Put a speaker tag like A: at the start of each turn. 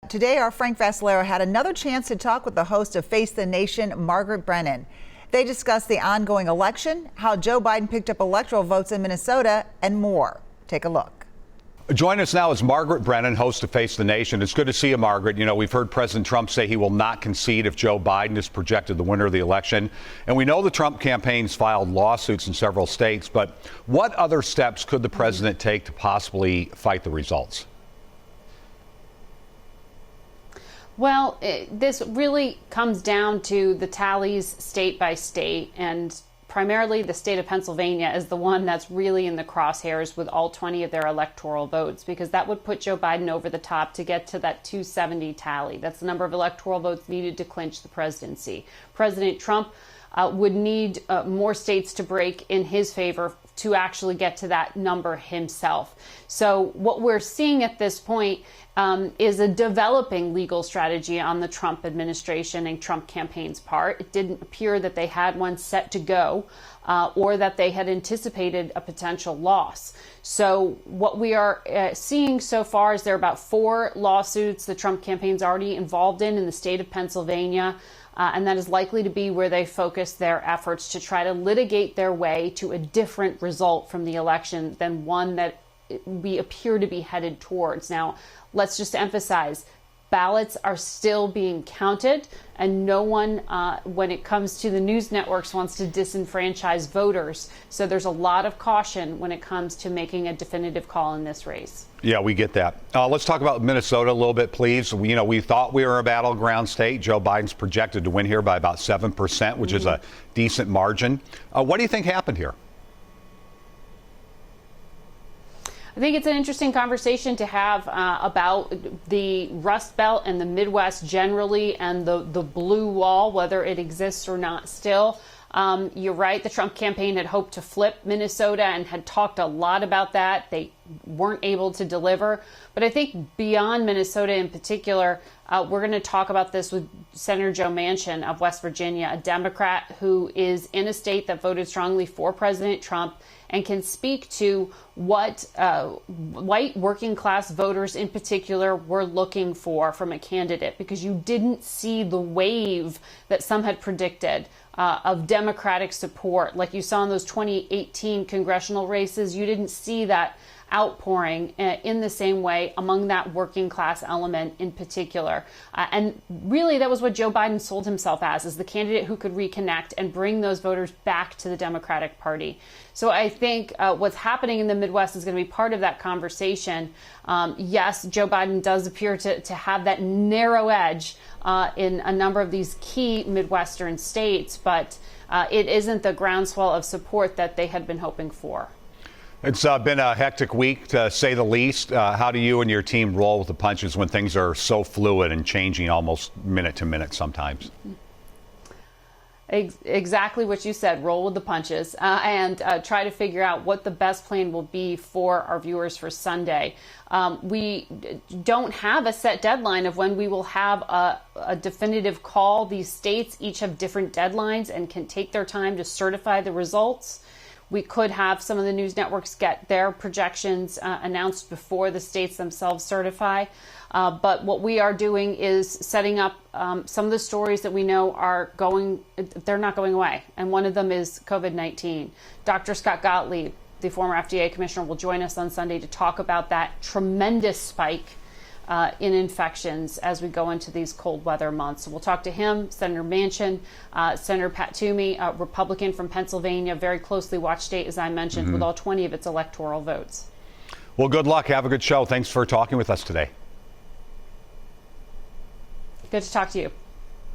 A: Today, our Frank Vassalero had another chance to talk with the host of Face the Nation, Margaret Brennan. They discussed the ongoing election, how Joe Biden picked up electoral votes in Minnesota, and more. Take a look.
B: Joining us now is Margaret Brennan, host of Face the Nation. It's good to see you, Margaret. You know, we've heard President Trump say he will not concede if Joe Biden is projected the winner of the election. And we know the Trump campaign's filed lawsuits in several states. But what other steps could the president take to possibly fight the results?
C: Well, this really comes down to the tallies state by state, and primarily the state of Pennsylvania is the one that's really in the crosshairs with all 20 of their electoral votes, because that would put Joe Biden over the top to get to that 270 tally. That's the number of electoral votes needed to clinch the presidency. President Trump would need more states to break in his favor to actually get to that number himself. So what we're seeing at this point is a developing legal strategy on the Trump administration and Trump campaign's part. It didn't appear that they had one set to go or that they had anticipated a potential loss. So what we are seeing so far is there are about 4 lawsuits the Trump campaign's already involved in the state of Pennsylvania. And that is likely to be where they focus their efforts to try to litigate their way to a different result from the election than one that we appear to be headed towards. Now, let's just emphasize, ballots are still being counted, and no one, when it comes to the news networks, wants to disenfranchise voters. So there's a lot of caution when it comes to making a definitive call in this race.
B: Yeah, we get that. Let's talk about Minnesota a little bit, please. We thought we were a battleground state. Joe Biden's projected to win here by about 7%, which is a decent margin. What do you think happened here?
C: I think it's an interesting conversation to have about the Rust Belt and the Midwest generally, and the blue wall, whether it exists or not still. You're right. The Trump campaign had hoped to flip Minnesota and had talked a lot about that. They weren't able to deliver. But I think beyond Minnesota in particular, we're going to talk about this with Senator Joe Manchin of West Virginia, a Democrat who is in a state that voted strongly for President Trump and can speak to what white working class voters in particular were looking for from a candidate, because you didn't see the wave that some had predicted of Democratic support. Like you saw in those 2018 congressional races, you didn't see that outpouring in the same way among that working class element in particular. And really, that was what Joe Biden sold himself as the candidate who could reconnect and bring those voters back to the Democratic Party. So I think what's happening in the Midwest is going to be part of that conversation. Yes, Joe Biden does appear to have that narrow edge in a number of these key Midwestern states, but it isn't the groundswell of support that they had been hoping for.
B: It's been a hectic week, to say the least. How do you and your team roll with the punches when things are so fluid and changing almost minute to minute sometimes?
C: Exactly what you said, roll with the punches, and try to figure out what the best plan will be for our viewers for Sunday. We don't have a set deadline of when we will have a definitive call. These states each have different deadlines and can take their time to certify the results. We could have some of the news networks get their projections announced before the states themselves certify. But what we are doing is setting up some of the stories that we know they're not going away. And one of them is COVID-19. Dr. Scott Gottlieb, the former FDA commissioner, will join us on Sunday to talk about that tremendous spike in infections as we go into these cold weather months. So we'll talk to him, Senator Manchin, Senator Pat Toomey, a Republican from Pennsylvania, very closely watched state, as I mentioned, with all 20 of its electoral votes.
B: Well, good luck. Have a good show. Thanks for talking with us today.
C: Good to talk to you.